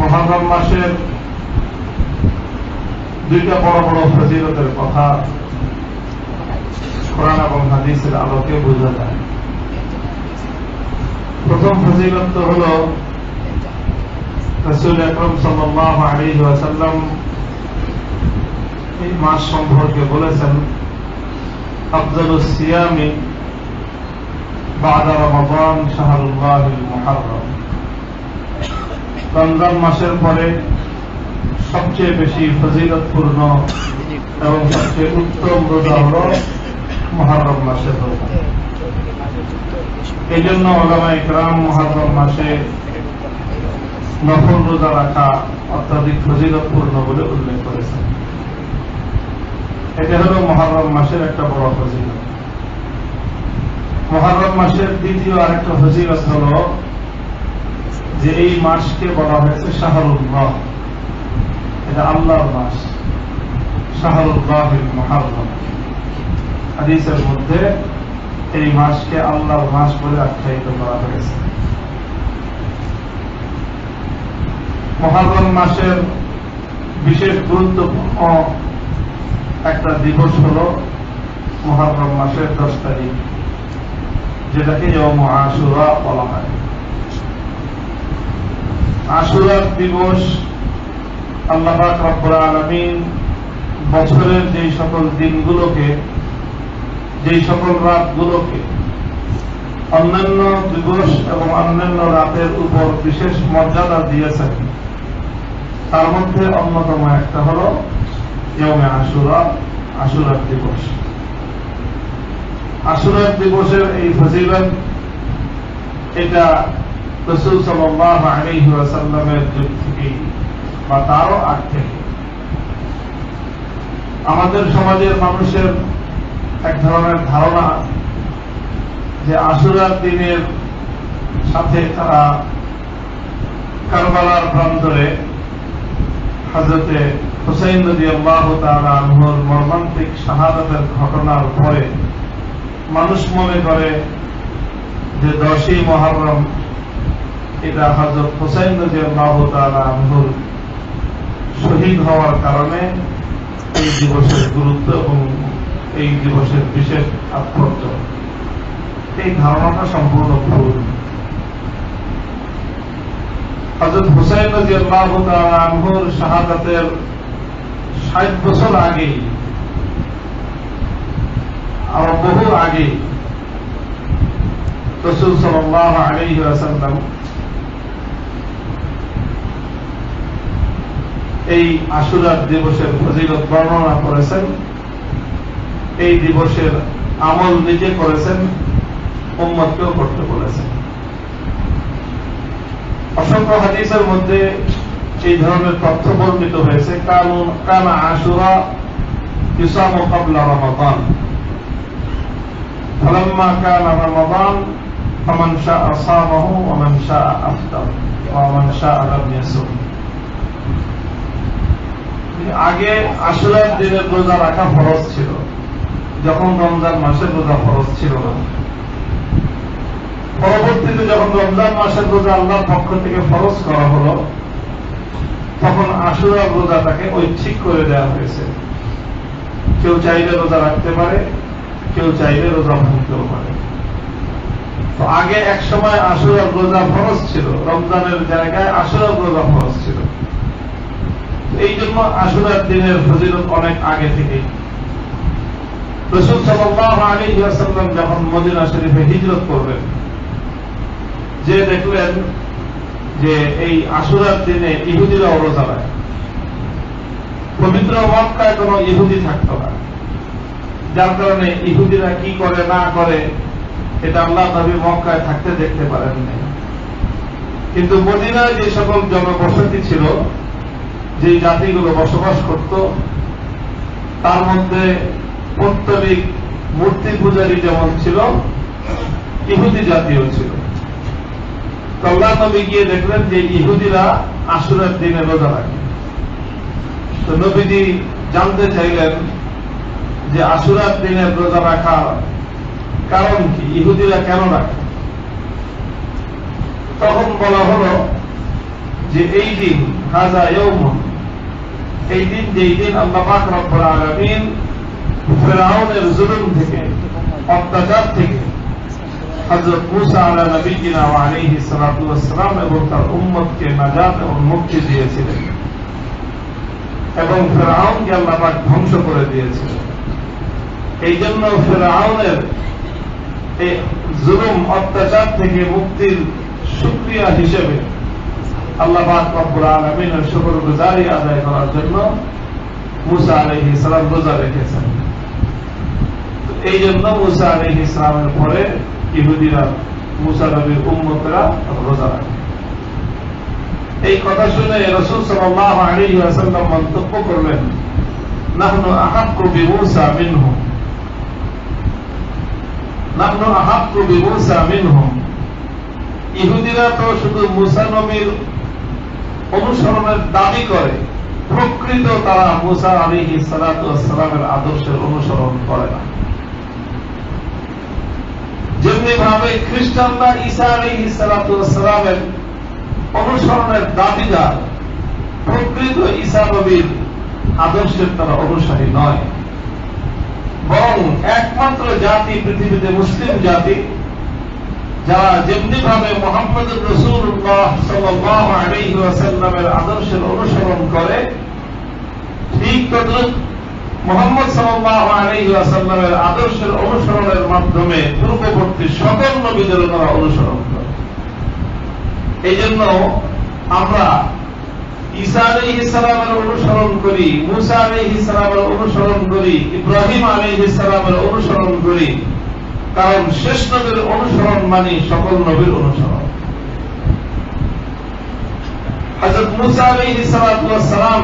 মুহররম মাসের দুইটা বড় বড় ফজিলতের কথা কোরআন এবং হাদিসের আলোকে বোঝা যায়। প্রথম ফজিলত হল রাসূল আকরাম সাল্লাল্লাহু আলাইহি ওয়াসাল্লাম এই মাস সম্পর্কে বলেছেন, আফজালুস সিয়ামি বা'দা রমাদান শাহরুল্লাহিল মুহাররম। রমজান মাসের পরে সবচেয়ে বেশি ফজিলতপূর্ণ এবং সবচেয়ে উত্তম রোজা হল মুহররম মাসের রোজা। এই জন্য উলামায়ে কেরাম মুহররম মাসে নফল রোজা রাখা অত্যাধিক ফজিলতপূর্ণ বলে উল্লেখ করেছেন। এটা হল মুহররম মাসের একটা বড় ফজিলত। মুহররম মাসের দ্বিতীয় আরেকটা ফজিলত হল যে এই মাসকে বলা হয়েছে শাহরুল্লাহ, এটা আল্লাহর মাস, শাহরুল্লাহিল মুহাররম। হাদিসের মধ্যে এই মাসকে আল্লাহর মাস বলে আখ্যায়িত করা হয়েছে। মুহররম মাসের বিশেষ গুরুত্বপূর্ণ একটা দিবস হল মুহররম মাসের 10 তারিখ, যেটাকে ইয়ৌম আশুরা বলা হয়। আশুরার দিবস আল্লাহ পাক রব্বুল আলামিন বছরের যেই সকল দিনগুলোকে, যেই সকল রাতগুলোকে অন্যান্য দিবস এবং অন্যান্য রাতের উপর বিশেষ মর্যাদা দিয়েছেন, তার মধ্যে অন্যতম একটা হল ইয়ৌমে আশুরা, আশুরার দিবস। আশুরার দিবসের এই ফজিলত এটা রাসূল সাল্লাল্লাহু আলাইহি ওয়াসাল্লামের যুগ থেকেই বা তারও আগ থেকে আমাদের সমাজের মানুষের এক ধরনের ধারণা যে আশুরার দিনের সাথে তারা কারবালার প্রান্তরে হযরতে হুসাইন রাদিয়াল্লাহু তাআলা আনহুর মর্মান্তিক শাহাদাতের ঘটনার পরে মানুষ মনে করে যে 10ই মুহররম এটা হযরত হুসাইন রাদিয়াল্লাহু তাআলা আনহুর শহীদ হওয়ার কারণে এই দিবসের গুরুত্ব এবং এই দিবসের বিশেষ তাৎপর্য। এই ধারণাটা সম্পূর্ণ ভুল। হযরত হুসাইন রাদিয়াল্লাহু তাআলা আনহুর শাহাদাতের 60 বছর আগে, আরো বহু আগে রাসূল সাল্লাল্লাহু আলাইহি ওয়াসাল্লাম এই আশুরার দিবসের ফজিলত বর্ণনা করেছেন। এই দিবসের আমল নিজে করেছেন, উম্মতকেও করতে বলেছেন। অসংখ্য হাদিসের মধ্যে এই ধরনের তথ্য বর্ণিত হয়েছে। কানা আশুরা ইউসামু ক্বাবলা রমাদান, ফালাম্মা কানা রমাদান ফামান শাআ সামাহু ওয়া মান শাআ আফতার ওয়া মান শাআ লাম ইয়াসুম। আগে আশুরার দিনের রোজা রাখা ফরজ ছিল, যখন রমজান মাসের রোজা ফরজ ছিল না। পরবর্তীতে যখন রমজান মাসের রোজা আল্লাহর পক্ষ থেকে ফরজ করা হলো, তখন আশুরার রোজাটাকে ঐচ্ছিক করে দেওয়া হয়েছে। কেউ চাইলে রোজা রাখতে পারে, কেউ চাইলে রোজা ভাঙতেও পারে। তো আগে এক সময় আশুরার রোজা ফরজ ছিল, রমজানের জায়গায় আশুরার রোজা ফরজ ছিল। এই জন্য আশুরার দিনের ফজিলত অনেক আগে থেকেই। রাসূল সাল্লাল্লাহু আলাইহি ওয়াসাল্লাম যখন মদিনা শরীফে হিজরত করবেন, যে দেখলেন যে এই আশুরার দিনে ইহুদিরাও রোজা রাখে। পবিত্র মক্কায় কোনো ইহুদি থাকতো না, যার কারণে ইহুদিরা কি করে না করে এটা আল্লাহ নবী মক্কায় থাকতে দেখতে পারেন নাই। কিন্তু মদিনায় যে সকল জনবসতি ছিল, যে জাতিগুলো বসবাস করত, তার মধ্যে পৌত্তলিক মূর্তি পূজারী যেমন ছিল, ইহুদি জাতীয় ছিল। আল্লাহ নবী গিয়ে দেখলেন যে ইহুদিরা আশুরার দিনে রোজা রাখে। তো নবীজি জানতে চাইলেন যে আশুরার দিনে রোজা রাখার কারণ কি, ইহুদিরা কেন রাখে। তখন বলা হলো যে এই দিন হাযা ইয়াউমুন, এই দিন যেই দিন আল্লাহ পাক রব্বুল আলামিন ফিরআউনের জুলুম থেকে, অত্যাচার থেকে হযরত মূসা আলা নবিয়িনা ওয়া আলাইহিস সালাতু ওয়াস সালাম এবং তার উম্মতকে নাজাত এবং মুক্তি দিয়েছিলেন এবং ফিরআউনকে আল্লাহ পাক ধ্বংস করে দিয়েছিলেন। এই জন্য ফিরআউনের এই জুলুম অত্যাচার থেকে মুক্তির শুকরিয়া হিসেবে আল্লাহ পাক রব্বুল আলামিনের শুকরগুজারি আদায় করার জন্য মূসা আলাইহিস সালাম রোজা রেখেছেন। এই জন্য মূসা আলাইহিস সালামের পরে ইহুদিরা, মূসা নবীর উম্মতরা রোজা রাখে। এই কথা শুনে রাসূল সাল্লাল্লাহু আলাইহি ওয়াসাল্লাম মন্তব্য করলেন, নাহনু আহাক্কু বিমূসা মিনহুম, নাহনু আহাক্কু বিমূসা মিনহুম। ইহুদিরা তো শুধু মূসা নবীর অনুসরণের দাবি করে, প্রকৃত তারা মূসা আলাইহিস সালাতু ওয়াস সালামের আদর্শের অনুসরণ করে না। যেমনি ভাবে খ্রিস্টানরা ঈসা আলাইহিস সালাতু ওয়াস সালামের অনুসরণের দাবিদার, প্রকৃত ঈসা নবীর আদর্শের তারা অনুসারী নয়। বরং একমাত্র জাতি পৃথিবীতে মুসলিম জাতি যারা যেমনি ভাবে মুহাম্মদুর রাসূলুল্লাহ সাল্লাল্লাহু আলাইহি ওয়াসাল্লামের আদর্শের অনুসরণ করে, ঠিক তদ্রুপ মুহাম্মদ সাল্লাল্লাহু আলাইহি ওয়াসাল্লামের আদর্শের অনুসরণের মাধ্যমে পূর্ববর্তী সকল নবীদের তারা অনুসরণ করে। এই জন্য আমরা ঈসা আলাইহিস সালামের অনুসরণ করি, মূসা আলাইহিস সালামের অনুসরণ করি, ইব্রাহিম আলাইহিস সালামের অনুসরণ করি, কারণ শেষ নবীর অনুসরণ মানে সকল নবীর অনুসরণ। হযরত মূসা আলাইহিস সালাতু ওয়াস সালাম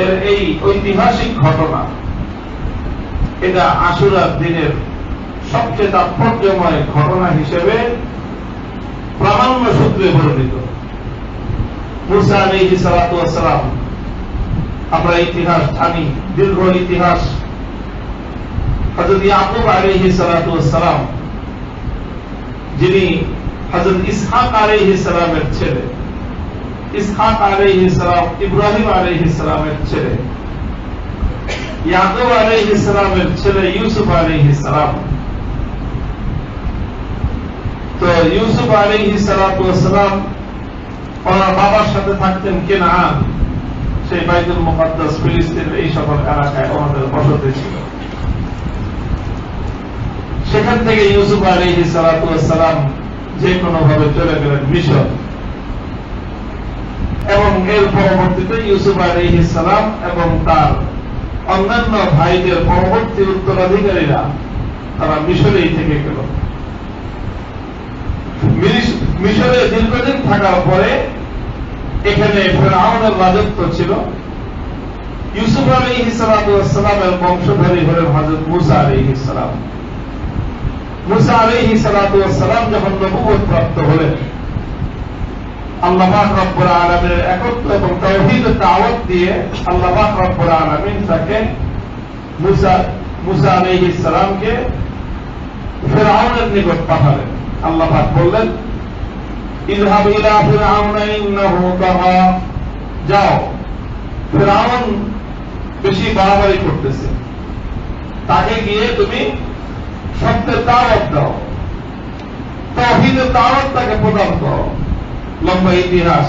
এর এই ঐতিহাসিক ঘটনা, এটা আশুরার দিনের সবচেয়ে তাৎপর্যময় ঘটনা হিসেবে প্রামাণ্য সূত্রে বর্ণিত। মূসা আলাইহিস সালাতু ওয়াস সালাম, আমরা ইতিহাস জানি, দীর্ঘ ইতিহাস। হযরত ইয়াকুব আলাইহিস সালাতু ওয়াস সালাম, যিনি হযরত ইসহাক আলাইহিস সালামের ছেলে, ইসহাক আলাইহিস সালাম ইব্রাহিম আলাইহিস সালামের ছেলে, ইয়াকুব আলাইহিস সালামের ছেলে ইউসুফ আলাইহিস সালাম। তো ইউসুফ আলাইহিস সালাতু ওয়াস সালাম ওনার বাবার সাথে থাকতেন কেনান, সেই বাইতুল মুকাদ্দাস, ফিলিস্তিনের এই সকল এলাকায় ওনাদের বসতি ছিল। সেখান থেকে ইউসুফ আলাইহিস সালাতু ওয়াস সালাম যে কোনো ভাবে চলে গেলেন মিশর, এবং এর পরবর্তীতে ইউসুফ আলাইহিস সালাম এবং তার অন্যান্য ভাইদের পরবর্তী উত্তরাধিকারীরা তারা মিশরেই থেকে গেল। মিশরে দীর্ঘদিন থাকার পরে এখানে ফিরআউনের রাজত্ব ছিল। ইউসুফ আলাইহিস সালাতু ওয়াস সালামের বংশধরী হলেন হযরত মূসা আলাইহিস সালাম। মূসা আলাইহিস সালাতু ওয়াস সালাম যখন নবুয়ত প্রাপ্ত হলেন, আল্লাহ পাক রব্বুল আলামিনের একত্ব এবং তাওহীদের দাওয়াত দিয়ে আল্লাহ পাক রব্বুল আলামিন তাকে মূসা আলাইহিস সালামকে ফিরআউনের নিকট পাঠালেন। আল্লাহ পাক বললেন, ইযহাব ইলা ফিরআউনা ইন্নাহু তাগা, যাও, ফিরআউন বেশি বাড়াবাড়ি করতেছে, তাকে গিয়ে তুমি সত্যের দাওয়াত দাও, তাওহীদের দাওয়াত তাকে প্রদান করো। লম্বা ইতিহাস।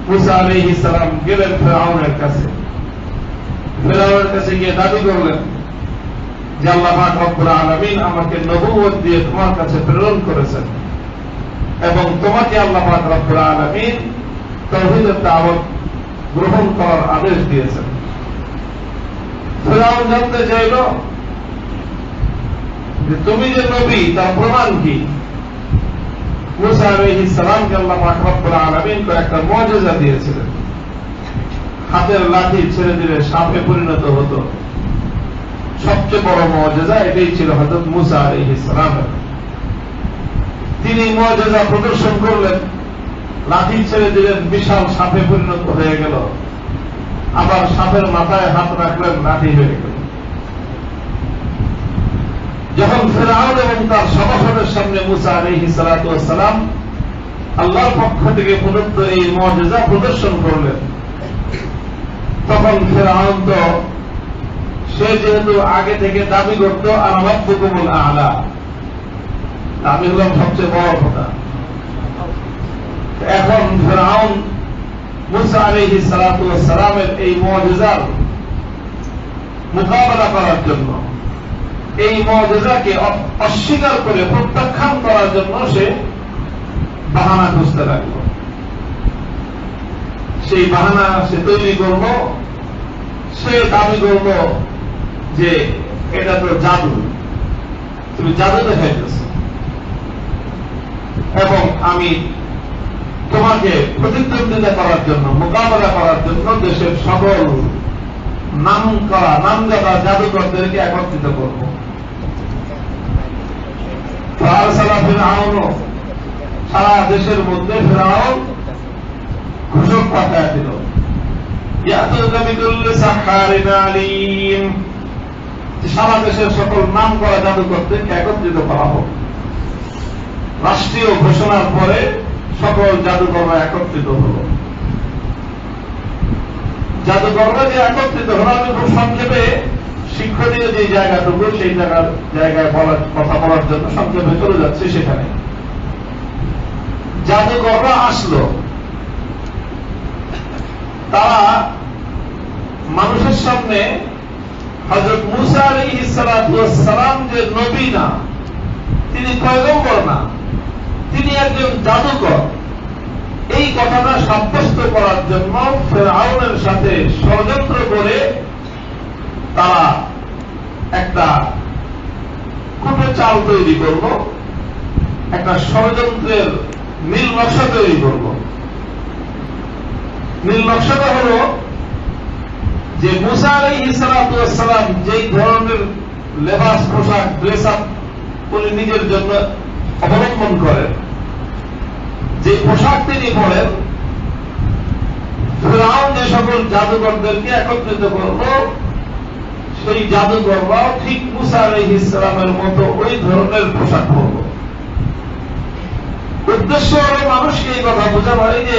মূসা আলাইহিস সালাম গেলেন ফিরআউনের কাছে, ফিরআউনের কাছে গিয়ে দাবি করলেন যে আল্লাহ পাক রব্বুল আলামিন আমাকে নবুয়ত দিয়ে তোমার কাছে প্রেরণ করেছেন এবং তোমাকে আল্লাহ পাক রব্বুল আলামিন তাওহীদের দাওয়াত গ্রহণ করার আদেশ দিয়েছেন। ফিরআউন জানতে চাইল যে তুমি যে নবী তার প্রমাণ কি। মূসা আলাইহিস সালামকে আল্লাহ পাক রব্বুল আলামিন কয়েকটা মুআজিজা দিয়েছিলেন। হাতের লাঠি ছেড়ে দিলে সাপে পরিণত হতো, সবচেয়ে বড় মুআজিজা এটাই ছিল হযরত মূসা আলাইহিস সালামের। তিনি মুআজিজা প্রদর্শন করলেন, লাঠি ছেড়ে দিলেন, বিশাল সাপে পরিণত হয়ে গেল। আবার সাপের মাথায় হাত রাখলেন, লাঠি হয়ে গেল। যখন ফিরআউন এবং তার সভাসদের সামনে মূসা আলাইহিস সালাতু ওয়াস সালাম আল্লাহর পক্ষ থেকে প্রদত্ত এই মুআজিজা প্রদর্শন করলেন, তখন ফিরআউন তো সে যেহেতু আগে থেকে দাবি করত আনা রাব্বুকুমুল আ'লা, আমি হলাম সবচেয়ে বড় খোদা। এখন ফিরআউন মুসা আলাইহিস সালাতু ওয়াস সালামের এই মুআজিজার মোকাবেলা করার জন্য, এই মুআজিজাকে অস্বীকার করে প্রত্যাখ্যান করার জন্য সে বাহানা খুঁজতে লাগলো। সেই বাহানা সে তৈরি করল। সে দাবি করল যে এটা তো জাদু, তুমি জাদু দেখাইতেছ এবং আমি তোমাকে প্রতিদ্বন্দ্বিতা করার জন্য, মোকাবেলা করার জন্য দেশের সকল নামজাদা জাদুকরদেরকে একত্রিত করব। সারা দেশের মধ্যে ফিরআউন ঘোষক পাঠায় দিল, সারা দেশের সকল নাম করা জাদুকরদেরকে একত্রিত করা হোক। রাষ্ট্রীয় ঘোষণার পরে সকল জাদুকররা একত্রিত হল। জাদুকররা যে একত্রিত হল, আমি খুব সংক্ষেপে শিক্ষণীয় যে জায়গাটুকু সেই জায়গায় কথা বলার জন্য সংক্ষেপে চলে যাচ্ছে। সেখানে জাদুকররা আসলো, তারা মানুষের সামনে হযরত মুসা আলাইহিস সালাতু ওয়াস সালাম যে নবী না, তিনি পয়গম্বর না, তিনি একজন জাদুকর, এই কথাটা সাব্যস্ত করার জন্য ফিরআউনের সাথে ষড়যন্ত্র করে তারা একটা কূটে চাল তৈরি করল, একটা ষড়যন্ত্রের নীল নকশা তৈরি করল। নীল নকশাটা হল যে মুসা আলাইহিস সালাতু ওয়াস সালাম যেই ধরনের লেবাস, পোশাক, ড্রেস আপ উনি নিজের জন্য অবলম্বন করেন, যে পোশাক তিনি পরেন, ফিরআউন যে সকল জাদুকরদেরকে একত্রিত করল, সেই জাদুকররাও ঠিক মুসা আলাইহিস সালামের মতো ওই ধরনের পোশাক পরল। উদ্দেশ্য হল মানুষকে এই কথা বোঝানো হয় যে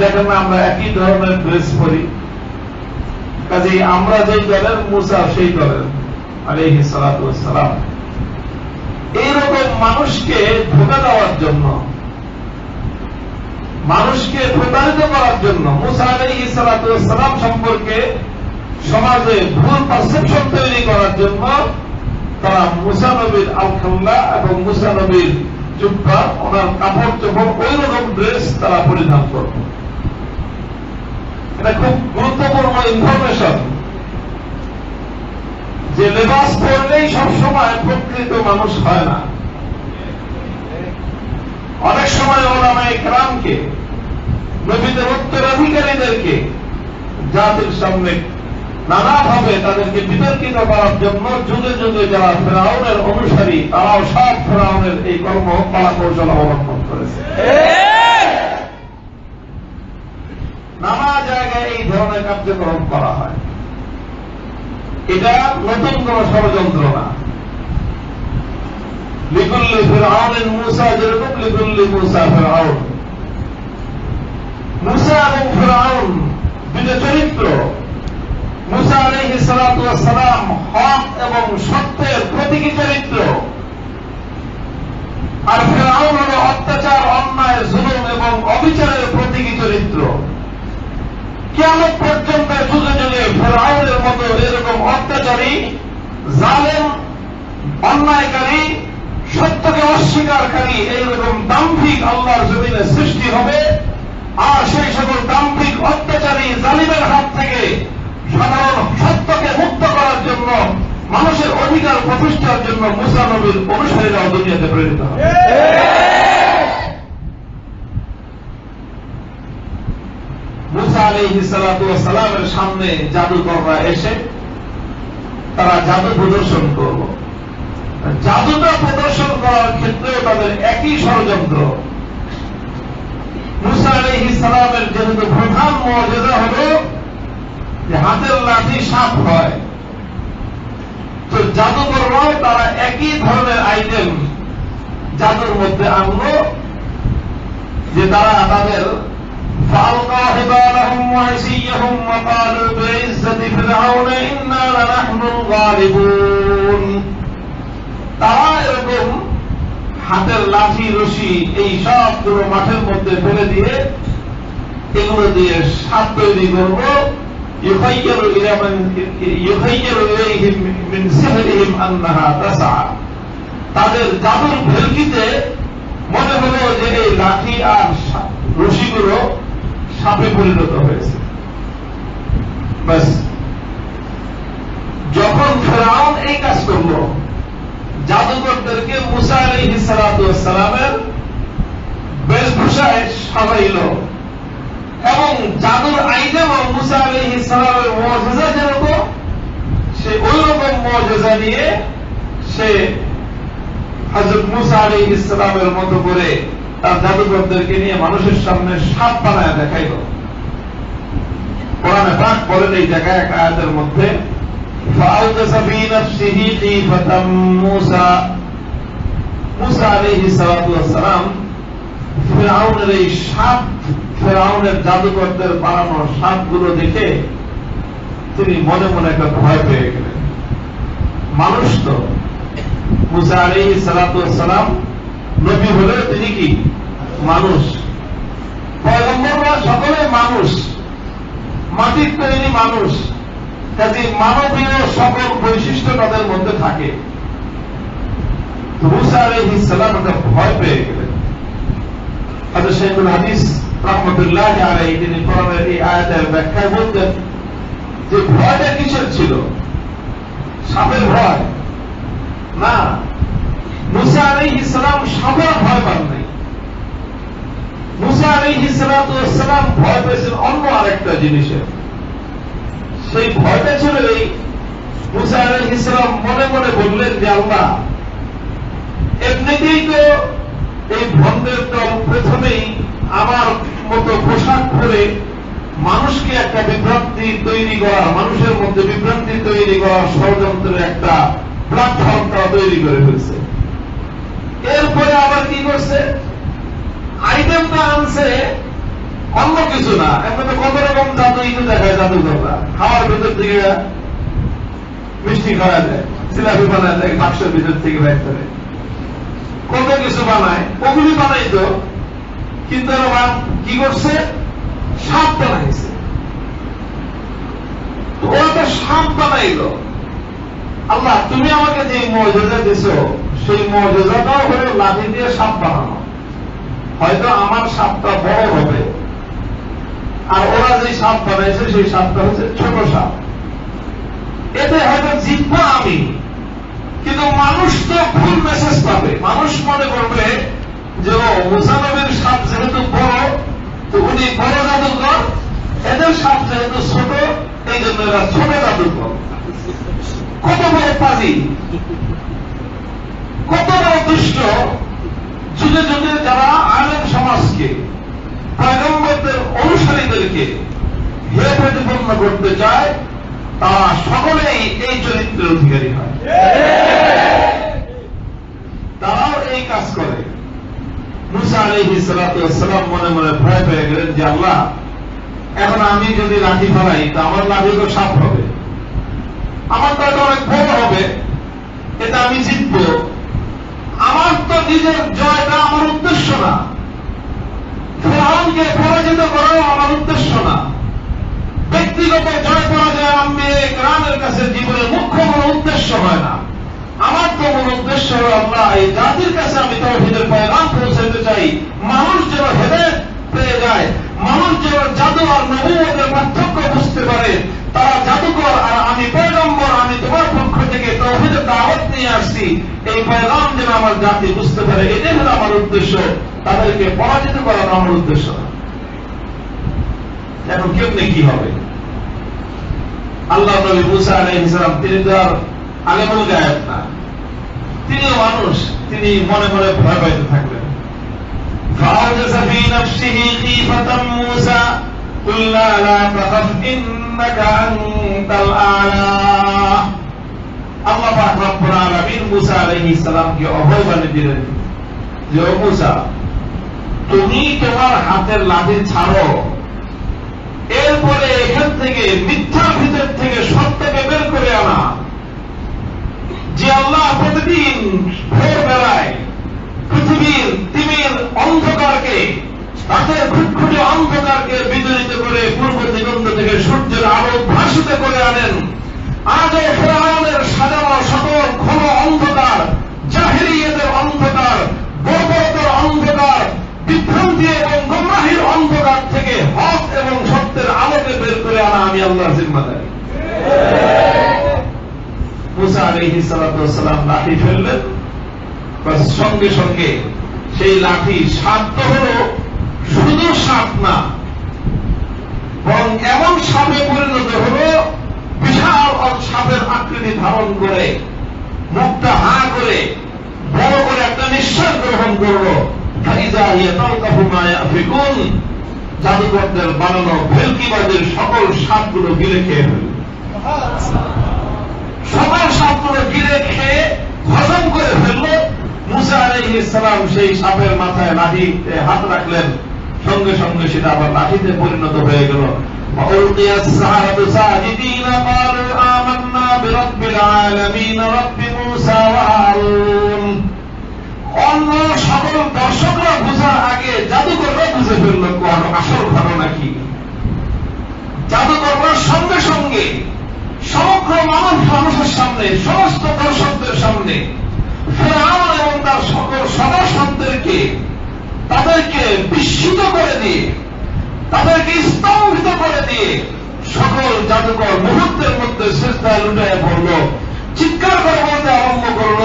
দেখেন না, আমরা একই ধরনের ড্রেস পরি, কাজেই আমরা যেই দলের মুসা সেই দলের আলাইহিস সালাতু ওয়াস সালাম। এইরকম মানুষকে ধোঁকা দেওয়ার জন্য, মানুষকে প্রতারিত করার জন্য, মুসা আলাইহিস সালাতু ওয়াস সালাম সম্পর্কে সমাজে ভুল পারসেপশন তৈরি করার জন্য তারা মুসা নবীর আল-খাল্লা এবং মুসা নবীর জুব্বা, ওনার কাপড় চোপড়, ওই রকম ড্রেস তারা পরিধান করত। এটা খুব গুরুত্বপূর্ণ ইনফরমেশন যে লেবাস পরলেই সবসময় প্রকৃত মানুষ হয় না। অনেক সময় ওলামায়ে কেরামকে, নবীদের উত্তরাধিকারীদেরকে জাতির সামনে নানাভাবে তাদেরকে বিতর্কিত করার জন্য যুগে যুগে যারা ফিরআউনের অনুসারী, তারাও সব ফিরআউনের এই কর্ম কলা কৌশল অবলম্বন করেছে। নানা জায়গায় এই ধরনের কার্যক্রম করা হয়। এটা নতুন কোন ষড়যন্ত্র না। লিকুল্লি ফিরআউনিন মুসা, যেরকম লিকুল্লি মুসা ফিরআউন। মুসা এবং ফিরআউন দুটো চরিত্র। মুসা আলাইহিস সালাতু ওয়াস সালাম হক এবং সত্যের প্রতীকী চরিত্র, আর ফিরআউন হল অত্যাচার, অন্যায়, জুলুম এবং অবিচারের প্রতীকী চরিত্র। কিয়ামত পর্যন্ত যুগে যুগে ফিরআউনের মতো এরকম অত্যাচারী, জালেম, অন্যায়কারী, সত্যকে অস্বীকারকারী এইরকম দাম্ভিক আল্লাহর জমিনে সৃষ্টি হবে। আর সেই সকল দাম্ভিক, অত্যাচারী, জালিমের হাত থেকে সাধারণ সত্যকে মুক্ত করার জন্য, মানুষের অধিকার প্রতিষ্ঠার জন্য মুসা নবীর অনুসারীরাও দুনিয়াতে প্রেরিত হবে। মুসা আলাইহিস সালাতু ওয়াস সালামের সামনে জাদুকররা এসে তারা জাদু প্রদর্শন করল। জাদুটা প্রদর্শন করার ক্ষেত্রে তাদের একই ষড়যন্ত্র। মুসা আলাইহিস সালামের যেহেতু প্রধান মুআজিজা হল যে হাতের লাঠি সাপ হয়, তো জাদুকররাও তারা একই ধরনের আইটেম জাদুর মধ্যে আনলো যে তারা তাদের فألقى حبالهم وعصيهم وقالوا بعزة فرعون إنا لنحن الغالبون তারা এরকম হাতের লাঠি রশি এই সবগুলো মাঠের মধ্যে ফেলে দিয়ে এগুলো দিয়ে সাপ তৈরি করবো يخيل إليهم من سحرهم أنها تسعى তাদের জাদুর ভেলকিতে মনে হলো যে এই লাঠি আর রশিগুলো সাপে পরিণত হয়েছে। বাস যখন ফেরাউন এই কাজ করলো, জাদুকরদেরকে মুসা আলাইহিস সালাতু ওয়াস সালামের বেশভূষায় সাজাইল এবং জাদুর আইটেম মুসা আলাইহিস সালামের মুআজিজা যেরকম সে ওই রকম মুআজিজা নিয়ে সে হযরত মুসা আলাইহিস সালামের মতো করে তার জাদুকরদেরকে নিয়ে মানুষের সামনে সাপ বানায় দেখাইল। কোরআনে পাক বলেন এই জায়গায় এক আয়াতের মধ্যে فأوجس في نفسه خيفة موسى মুসা আলাইহিস সালাতু ওয়াস সালাম ফিরআউনের এই সাপ, ফিরআউনের জাদুকরদের বানানো সাপগুলো দেখে তিনি মনে মনে একটা ভয় পেয়ে গেলেন। মানুষ তো মুসা আলাইহিস সালাতু ওয়াস সালাম নবী হলে তিনি কি মানুষ, পয়গম্বররা সকলে মানুষ, মাটির তৈরি মানুষ, কাজে মানবীয় সকল বৈশিষ্ট্য তাদের মধ্যে থাকে। মুসা আলাইহিস সালাম একটা ভয় পেয়ে গেলেন। হযরত শাইখুল হাদিস রাহমাতুল্লাহ আলাইহি তিনি কোরআনের এই আয়াতের ব্যাখ্যায় বলতেন যে ভয়টা কিসের ছিল? সাপের ভয় না, মুসা আলাইহিস সালাম সাপের ভয় পান নাই। মুসা আলাইহিস সালাতু ওয়াস সালাম ভয় পেয়েছেন অন্য আরেকটা জিনিসের। সেই ভয়টা ছিল এই, মুসা আলাইহিস সালাম মনে মনে বললেন যে আল্লাহ, এমনিতেই তো এই ভন্ডের দল প্রথমেই আমার মতো পোশাক পরে মানুষকে একটা বিভ্রান্তি তৈরি করা, মানুষের মধ্যে বিভ্রান্তি তৈরি করার ষড়যন্ত্রের একটা প্ল্যাটফর্ম তারা তৈরি করে ফেলছে। এরপরে আবার কি করছে? আইটেমটা আনছে অন্য কিছু না, এখন তো কত রকম জাদু ইঁদু দেখায় জাদুঘররা, খাওয়ার ভেতর থেকে মিষ্টি খাওয়া যায়, জিলাপি বানায় যায় বাক্সের ভিতর থেকে বের করে, কত কিছু বানায়, ওগুলি বানাইতো, কিন্তু কি করছে? সাপ বানাইছে। ওরা তো সাপ বানাইল। আল্লাহ, তুমি আমাকে যে মুআজিজা দিছো সেই মুআজিজাটাও হলো লাঠি দিয়ে সাপ বানানো। হয়তো আমার সাপটা বড় হবে, আর ওরা যে সাপ বানাইছে সেই সাপটা হচ্ছে ছোট সাপ। এতে হয়তো জিতবো আমি, কিন্তু মানুষ তো ভুল মেসেজ পাবে। মানুষ মনে করবে যে ও মুসা নবীর সাপ যেহেতু বড়, তো উনি বড় জাদুকর, এদের সাপ যেহেতু ছোট, এই জন্য এরা ছোট জাদুকর। কত বড় পাজি, কত বড় দুষ্ট! যুগে যুগে যারা আলেম সমাজকে, পয়গম্বরদের অনুসারীদেরকে হে প্রতিপন্ন করতে চায়, তারা সকলেই এই চরিত্রের অধিকারী হয়, তারাও এই কাজ করে। মুসা আলাইহিস সালাতু ওয়াস সালাম মনে মনে ভয় পেয়ে গেলেন যে আল্লাহ, এখন আমি যদি লাঠি ফেলাই তা আমার লাঠি তো সাপ হবে, আমার তো অনেক বড় হবে, এটা আমি জিতবো। আমার তো নিজের জয়টা আমার উদ্দেশ্য না, ফিরআউনকে পরাজিত করাও আমার উদ্দেশ্য না, ব্যক্তিগত জয় পরাজয় আমি গ্রামের কাছে জীবনের মুখ্য কোনো উদ্দেশ্য হয় না। আমার তো মূল উদ্দেশ্য হল আল্লাহ, এই জাতির কাছে আমি তাওহীদের পয়গাম পৌঁছাতে চাই, মানুষ যেন হেদায়েত পেয়ে যায়, মানুষ যেন জাদু আর নবুয়তের পার্থক্য বুঝতে পারে। তারা জাদুকর আর আমি পয়গম্বর, আমি তোমার পক্ষ থেকে তাওহীদের দাওয়াত নিয়ে আসছি, এই পয়গাম যেন আমার জাতি বুঝতে পারে, এটাই হলো আমার উদ্দেশ্য। তাদেরকে পরাজিত করানো আমার উদ্দেশ্য না। এখন কেমনে কি হবে? আল্লাহ নবী মুসা আলাইহিস সালাম তিনি তো আর আলেমুল গায়েব না, তিনিও মানুষ, তিনি মনে মনে ভয় পাইতে থাকলেন। فأوجس في نفسه خيفة موسى قلنا لا تخف إنك أنت الأعلى। আল্লাহ পাক রব্বুল আলামিন মুসা আলাইহিস সালামকে অভয় বাণী দিলেন যে ও মুসা, তুমি তোমার হাতের লাঠি ছাড়ো, এরপরে এখান থেকে মিথ্যার ভিতর থেকে সত্যকে বের করে আনা। যে আল্লাহ প্রতিদিন ভোরবেলায় পৃথিবীর তিমির অন্ধকারকে, রাতের খুটখুটে অন্ধকারকে বিদরিত করে পূর্ব দিগন্ত থেকে সূর্যের আলো ভাসিত করে আনেন, আজও ফেরাউনের সাজানো সকল ঘন অন্ধকার, জাহেলিয়াতের অন্ধকার, বর্বরতার অন্ধকার, বিভ্রান্তি এবং গোমরাহির অন্ধকার থেকে হক এবং সত্যের আলোকে বের করে আনা আমি আল্লাহর জিম্মাদারি। মুসা আলাইহিস সালাতু ওয়াস সালাম লাঠি ফেললেন, সঙ্গে সঙ্গে সেই লাঠি সাপ তো হলো শুধু সাপ না, বরং এমন সাপে পরিণত হলো, বিশাল সাপের আকৃতি ধারণ করে, মুখটা হা করে বড় করে একটা নিঃশ্বাস গ্রহণ করলো। জাদুকরদের বানানো ভেলকিবাজের সকল সাপগুলো গিলে খেয়ে ফেলল, সকল সাপগুলো গিলে খেয়ে হজম করে ফেলল। মুসা আলাইহিস সালাম সেই সাপের মাথায় লাঠিতে হাত রাখলেন, সঙ্গে সঙ্গে সেটা আবার লাঠিতে পরিণত হয়ে গেল। অন্য সকল দর্শকরা বুঝার আগে জাদুকররা বুঝে ফেলল আসল ঘটনা কি। জাদুকররা সঙ্গে সঙ্গে সমগ্র মানুষের সামনে, সমস্ত দর্শকদের সামনে ফেরাউন এবং তার সকল সদস্যদেরকে তাদেরকে বিস্মিত করে দিয়ে, তাদেরকে স্তম্ভিত করে দিয়ে সকল জাদুকর মুহূর্তের মধ্যে সিজদায় লুটাইয়া পড়ল, চিৎকার করে বলতে আরম্ভ করল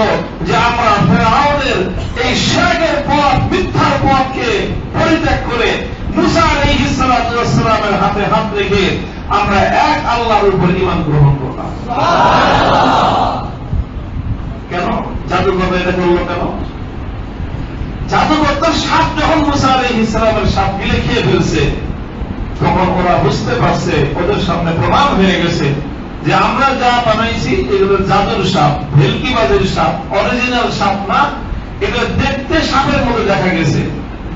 যে আমরা ফেরাউনের এই শিরকের পথ, মিথ্যার পথকে পরিত্যাগ করে মুসা আলাইহিস সালাতু ওয়াস সালামের হাতে হাত রেখে আমরা এক আল্লাহর উপর ঈমান গ্রহণ করলাম। কেন জাদুকর এটা করলো? কেন জাদুকরদের সাপ যখন মুসা আলাইহিস সালামের সাপ গিলে খেয়ে ফেলছে, তখন ওরা বুঝতে পারছে, ওদের সামনে প্রমাণ হয়ে গেছে যে আমরা যা বানাইছি এগুলো জাদুর সাপ, ভেলকিবাজের সাপ, অরিজিনাল সাপ না। এটা দেখতে সাপের মতো দেখা গেছে,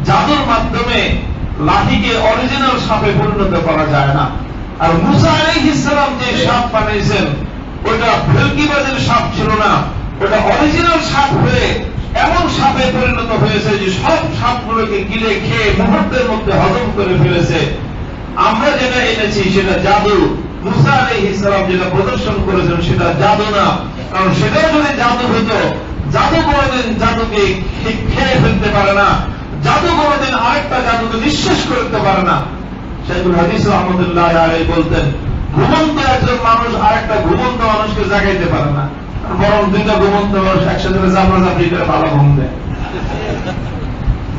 জাদুর মাধ্যমে লাঠিকে অরিজিনাল সাপে পরিণত করা যায় না। আর মুসা আলাইহিস সালাম যে সাপ বানাইছেন ওটা ভেলকিবাজের সাপ ছিল না, ওটা অরিজিনাল সাপ হয়ে এমন সাপে পরিণত হয়েছে যে সব সাপগুলোকে গিলে খেয়ে মুহূর্তের মধ্যে হজম করে ফেলেছে। আমরা যেটা এনেছি সেটা জাদু, মুসা আলাইহিস সালাম যেটা প্রদর্শন করেছেন সেটা জাদু না। কারণ সেটাও যদি জাদু হতো, জাদু কোনদিন জাদুকে খেয়ে ফেলতে পারে না, জাদু কোনদিন আরেকটা জাদুকে নিঃশেষ করতে পারে না। শাইখুল হাদিস রাহমাতুল্লাহ আলাইহি বলতেন, ঘুমন্ত একজন মানুষ আরেকটা ঘুমন্ত মানুষকে জাগাইতে পারে না, বরং দুইটা ঘুমন্ত মানুষ একসাথে জাফরাজাফরি করে ভালো ঘুম দেয়।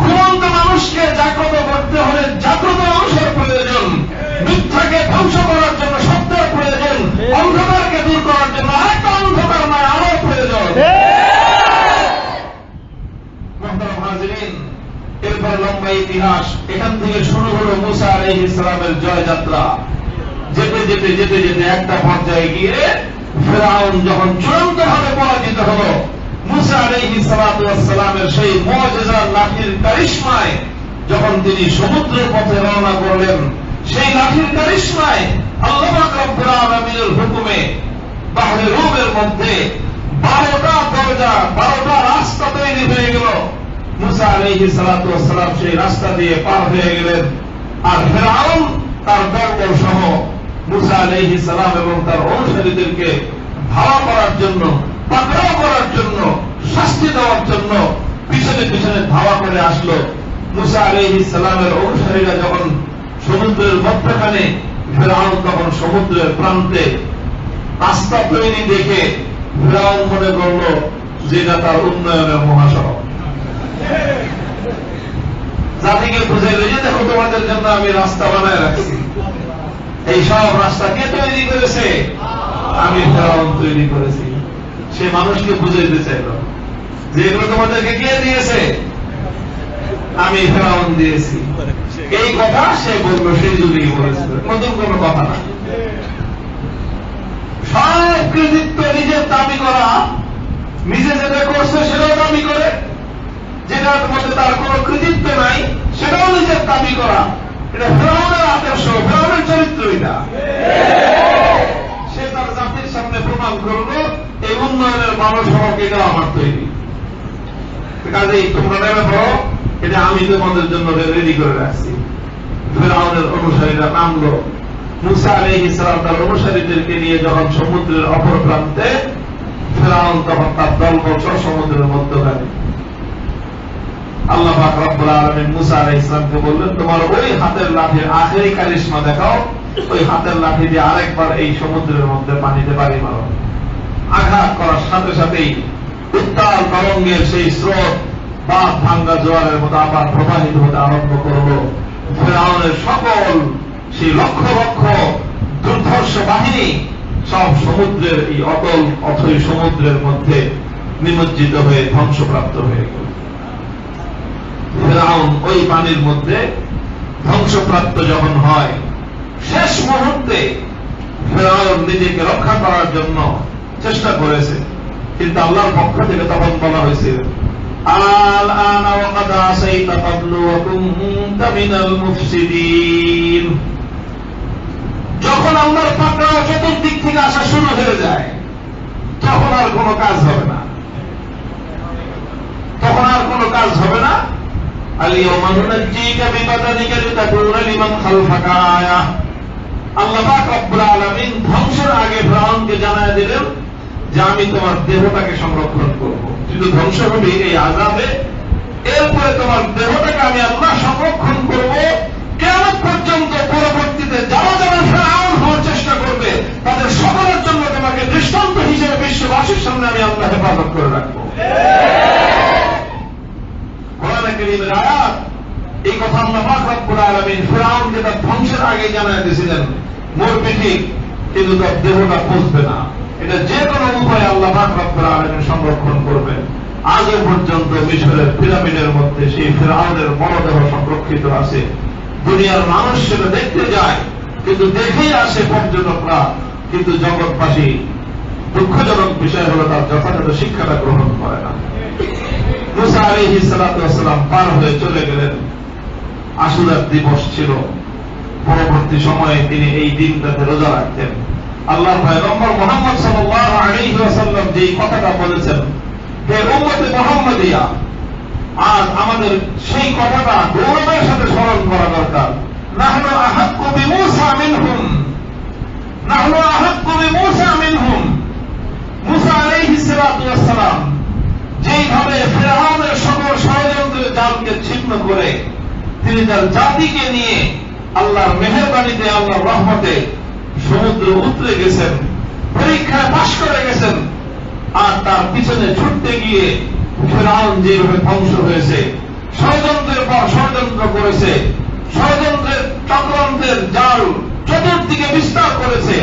ঘুমন্ত মানুষকে জাগ্রত করতে হলে জাগ্রত মানুষের প্রয়োজন, মিথ্যাকে ধ্বংস করার জন্য সত্যের প্রয়োজন, অন্ধকারকে দূর করার জন্য আরেকটা অন্ধকার নয় আলোর প্রয়োজন। এরপর লম্বা ইতিহাস, এখান থেকে শুরু হলো মুসা আলাইহিস সালামের জয়যাত্রা। যেতে যেতে যেতে যেতে একটা পর্যায়ে গিয়ে ফেরাউন যখন চূড়ান্ত ভাবে পরাজিত হল, মুসা আলাইহিস সালাতু ওয়াস সালামের সেই মুজিজার লাঠির কারিশমায় যখন তিনি সমুদ্রের পথে রওনা করলেন, সেই লাঠির কারিশমায় আল্লাহ পাক রব্বুল আলামিনের হুকুমে বাহরে রুমের মধ্যে 12টা দরজা, 12টা রাস্তা তৈরি হয়ে গেল। মুসা আলাইহিস সালাতু ওয়াস সালাম সেই রাস্তা দিয়ে পার হয়ে গেলেন। আর ফেরাউন তার দলবল সহ মুসা আলাইহিস সালাম এবং তার অনুসারীদেরকে ধাওয়া করার জন্য, পাকড়াও করার জন্য, শাস্তি দেওয়ার জন্য পিছনে পিছনে ধাওয়া করে আসলো। মুসা আলাইহিস সালামের অনুসারীরা যখন সমুদ্রের মধ্যখানে, ফেরাউন তখন সমুদ্রের প্রান্তে রাস্তা তৈরি দেখে ফেরাউন মনে করল যেটা তার উন্নয়নের মহাসড়ক। জাতিকে বুঝাইল যে দেখো তোমাদের জন্য আমি রাস্তা বানায় রাখছি, এই সব রাস্তা কে তৈরি করেছে? আমি ফেরাউন তৈরি করেছি। সে মানুষকে বুঝাইতে চাইল যে এগুলো তোমাদেরকে কে দিয়েছে? আমি ফেরাউন দিয়েছি। এই কথা সে বলল, সেই যুগেই বলেছিল, নতুন কোন কথা না। সব কৃতিত্ব নিজের দাবি করা, নিজে যেটা করছে সেটাও দাবি করে যেটার মধ্যে তার কোনো কৃতিত্ব নাই, সেটাও নিজের দাবি করা, এটা ফেরাউনের আদর্শ, ফেরাউনের চরিত্র। এটা সে তার জাতির সামনে প্রমাণ করলো এই উন্নয়নের মানুষ হওয়াকে এটা আমার তৈরি, কাজেই তোমরা নেমে পড়ো, এটা আমি তোমাদের জন্য রেডি করে রাখছি। ফেরাউনের অনুসারীরা নামলো। মুসা আলাইহিস সালাম তার অনুসারীদেরকে নিয়ে যখন সমুদ্রের অপর প্রান্তে, ফেরাউন তখন তার দলবল সমুদ্রের মধ্যখানে। আল্লাহ পাক রব্বুল আলামিন মুসা আলাইহিস সালামকে বললেন, তোমার ওই হাতের লাঠির আখেরি কারিশমা দেখাও, ওই হাতের লাঠি দিয়ে আরেকবার এই সমুদ্রের মধ্যে পানিতে পানি মারো। আঘাত করার সাথে সাথেই উত্তাল তরঙ্গের সেই স্রোত বাঁধ ভাঙ্গা জোয়ারের মতো আবার প্রবাহিত হতে আরম্ভ করলো। ফেরাউনের সকল সেই লক্ষ লক্ষ দুর্ধর্ষ বাহিনী সব সমুদ্রের এই অতল অথই সমুদ্রের মধ্যে নিমজ্জিত হয়ে ধ্বংসপ্রাপ্ত হয়ে গেল। ফেরাউন ওই পানির মধ্যে ধ্বংসপ্রাপ্ত যখন হয়, শেষ মুহূর্তে ফেরাউন নিজেকে রক্ষা করার জন্য চেষ্টা করেছে, কিন্তু আল্লাহর পক্ষ থেকে তখন বলা হয়েছে, আল-আনা ওয়া কাদ আসাইতা ক্বাবলু ওয়া কুনতা মিনাল মুফসিদিন। যখন আল্লাহর পাকড়াও চতুর্দিক থেকে আসা শুরু হয়ে যায়, তখন আর কোনো কাজ হবে না, তখন আর কোনো কাজ হবে না। আল-ইয়াওমা নুনাজ্জিকা বিবাদানিকা লিতাকুনা লিমান খালফাকা আয়া। আল্লাহ পাক রব্বুল আলামিন ধ্বংসের আগে ফেরাউনকে জানায় দিলেন যে আমি তোমার দেহটাকে সংরক্ষণ করব, কিন্তু ধ্বংস হবে এই আযাবে, এরপরে তোমার দেহটাকে আমি আল্লাহ সংরক্ষণ করব। কিয়ামত পর্যন্ত পরবর্তীতে যারা যারা ফেরাউন হওয়ার চেষ্টা করবে, তাদের সকলের জন্য তোমাকে দৃষ্টান্ত হিসেবে বিশ্ববাসীর সামনে আমি আল্লাহ হেফাজত করে রাখবো। কোরআনে কারীমের আয়াত, এই কথা আল্লাহ পাক রব্বুল আলামিন ফেরাউনকে তার ধ্বংসের আগে জানায় দিয়েছিলেন। মরবে ঠিক, কিন্তু তার দেহটা পৌঁছবে না। এটা যে কোনো উপায়ে আল্লাহ পাক রব্বুল আলামিন সংরক্ষণ করবেন। আজও পর্যন্ত মিশরের পিরামিডের মধ্যে সেই ফেরাউনের মরদেহ সংরক্ষিত আছে। দুনিয়ার মানুষ সেটা দেখতে যায়, কিন্তু দেখেই আসে পর্যটকরা, কিন্তু জগৎবাসী দুঃখজনক বিষয় হলো তার যথাযথ শিক্ষাটা গ্রহণ করে না। মুসা আলাইহিস সালাতু ওয়াস সালাম পার হয়ে চলে গেলেন। আশুরার দিবস ছিল, পরবর্তী সময়ে তিনি এই দিনটাতে রোজা রাখতেন। আল্লাহর পয়গম্বর মুহাম্মদ সাল্লাল্লাহু আলাইহি ওয়াসাল্লাম যে কথাটা বলেছেন, হে উম্মতে মুহাম্মাদিয়া, আজ আমাদের সেই কথাটা গৌরবের সাথে স্মরণ করা দরকার। নাহনু আহাক্কু বিমূসা মিনহুম, নাহনু আহাক্কু বিমূসা মিনহুম। মুসা আলাইহিস সালাতু ওয়াস সালাম যেইভাবে ফেরাউনের সকল ষড়যন্ত্রের জালকে ছিন্ন করে তিনি তার জাতিকে নিয়ে আল্লাহর মেহেরবানিতে, আল্লাহর রহমতে সমুদ্র উতরে গেছেন, পরীক্ষায় পাশ করে গেছেন, আর তার পিছনে ছুটতে গিয়ে ফেরাউন যেভাবে ধ্বংস হয়েছে, ষড়যন্ত্রের পর ষড়যন্ত্র করেছে, ষড়যন্ত্রের চক্রান্তের জাল চতুর্দিকে বিস্তার করেছে,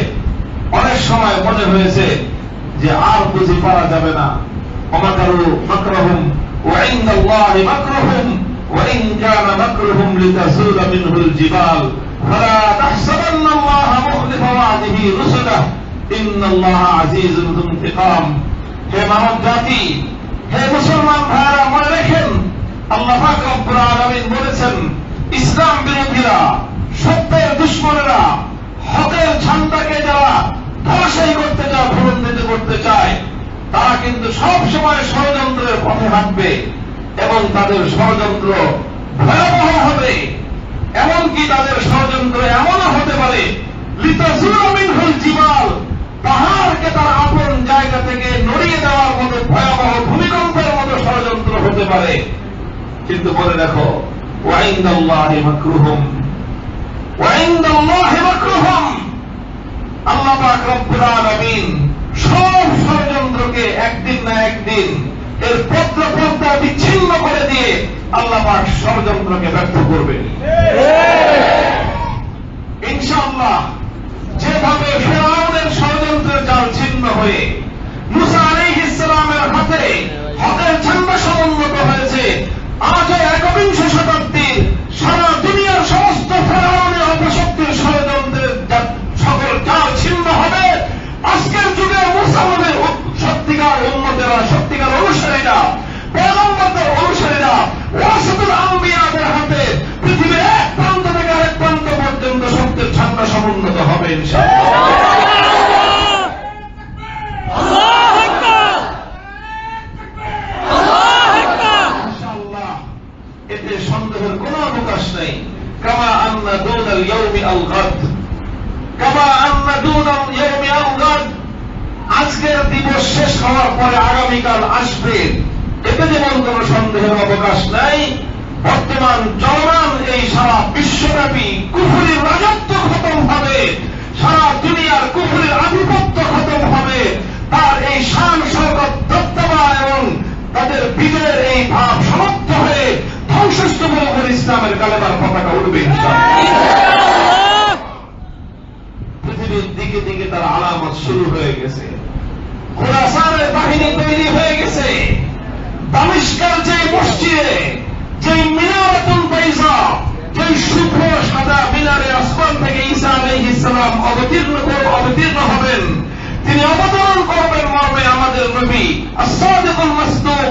অনেক সময় মনে হয়েছে যে আর বুঝি পারা যাবে না। ওমাকারু মাকরহুম ওয়া ইনদাল্লাহি মাকরুহুম ওয়া ইন কানা মাকরুহুম লিতাযুলা মিনহুল জিবাল ফালা তাহসাবান্নাল্লাহা মুখলিফা ওয়া'দিহি রুসুলাহু ইন্নাল্লাহা আজিজুন যু ইনতিকাম। হে মানব জাতি, হে মুসলমান ভাইরা, মনে রাখেন আল্লাহ পাক রব্বুল আলামিন বলেছেন, ইসলাম বিরোধীরা, সত্যের দুশমনেরা, হকের ঝান্ডাকে যারা ধরাশায়ী করতে চায়, ভুলন্দিত করতে চায়, তারা কিন্তু সব সময় ষড়যন্ত্রের পথে হাঁটবে এবং তাদের ষড়যন্ত্র ভয়াবহ হবে। এমনকি তাদের ষড়যন্ত্র এমনও হতে পারে, লিতাযুলা মিনহুল জিবাল, পাহাড়কে তার আপন জায়গা থেকে নড়িয়ে দেওয়ার মতো ভয়াবহ ভূমিকম্পের মতো ষড়যন্ত্র হতে পারে। কিন্তু বলে দেখো, ওয়া ইনদাল্লাহি মাকরুহুম ওয়া ইনদাল্লাহি মাকরুহুম। আল্লাহ পাক রব্বুল আলামিন সব ষড়যন্ত্রকে একদিন না একদিন এর পত্র বিচ্ছিন্ন করে দিয়ে আল্লাহ পাক ষড়যন্ত্রকে ব্যর্থ করবেন ইনশাআল্লাহ। যেভাবে ফেরাউনের ষড়যন্ত্রের জাল ছিন্ন হয়ে মুসা আলাইহিস সালামের হাতে হকের ঝান্ডা সমুন্নত হয়েছে, আজ একবিংশ শতাব্দীর সারা দুনিয়ার সমস্ত ফেরাউনের অপশক্তির ষড়যন্ত্রের সকল জাল ছিন্ন হবে। আজকের যুগে মুসলমানদের সত্যিকার উম্মতেরা, সত্যিকার অনুসারীরা, পয়গম্বরদের অনুসারীরা হবে ইনশাআল্লাহ। ইনশাআল্লাহ এতে সন্দেহের কোনো অবকাশ নেই। কামা আন্না দুনাল ইয়াউমি আল গাদ, কামা আন্না দুনাল ইয়াউমি আল গাদ, আজকের দিবস শেষ হওয়ার পরে আগামীকাল আসবে, এতে যেমন কোন সন্দেহের অবকাশ নাই। বর্তমান চলমান এই সারা বিশ্বব্যাপী কুফরির রাজত্ব খতম হবে, সারা দুনিয়ার কুফরির আধিপত্য খতম হবে, তার এই শান শওকত দবদবা এবং তাদের বিজয়ের এই ভাব সমাপ্ত হয়ে ধ্বংসস্তূপের উপর ইসলামের কালেমার পতাকা উঠবে ইনশাআল্লাহ। পৃথিবীর দিকে দিকে তার আলামত শুরু হয়ে গেছে, খুরাসানের বাহিনী তৈরি হয়ে গেছে, দামিশকের যে মসজিদে যে মিনারাতুল বাইজা, যে শুভ্র সাদা মিনারে আসমান থেকে ঈসা আলাইহিস সালাম অবতীর্ণ হবেন, তিনি অবতরণ করবেন মর্মে আমাদের নবী আস-সাদিকুল মাসদুক